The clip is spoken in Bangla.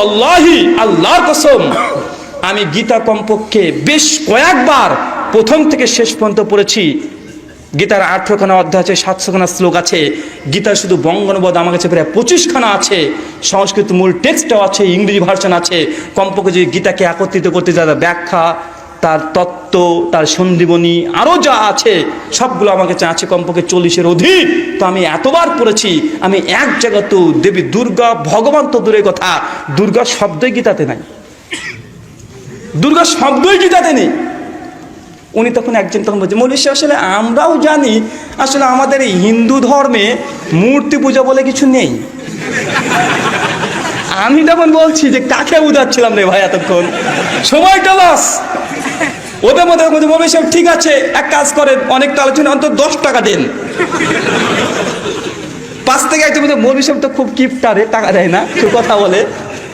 আল্লাহি, আল্লাহর কসম, আমি গীতা কমপক্ষে বেশ কয়েকবার প্রথম থেকে শেষ পর্যন্ত পড়েছি। গীতার 18খানা অধ্যায় আছে, 700খানা শ্লোক আছে। গীতার শুধু বঙ্গানুবাদ আমার কাছে প্রায় 25খানা আছে। সংস্কৃত মূল টেক্সটও আছে, ইংরেজি ভার্সন আছে। কমপক্ষে যদি গীতাকে একত্রিত করতে যারা ব্যাখ্যা, তার তত্ত্ব, তার সন্দীবনী, আরও যা আছে সবগুলো আমার কাছে আছে কমপক্ষে 40-এর অধিক। তো আমি এতবার পড়েছি, আমি এক জায়গা তো দেবী দুর্গা, ভগবান তো দূরের কথা, দুর্গা শব্দই গীতাতে নাই, দুর্গা শব্দই গীতাতে নেই। উনি তখন একজন তখন বলছে, মৌলভী সাহেব আসলে আমরাও জানি আসলে আমাদের এই হিন্দু ধর্মে মূর্তি পূজা বলে কিছু নেই। আমি তখন বলছি যে কাকে বুঝাচ্ছিলাম রে ভাই, এতক্ষণ সময়টা লস। ওদের মধ্যে বলছে, মৌলভী সাহেব ঠিক আছে, এক কাজ করেন, অনেকটা আলোচনা, অন্তত 10 টাকা দেন। 5 থেকে একজন বলছে, মৌলভী সাহেব তো খুব কিপটারে, টাকা দেয় না, কথা বলে।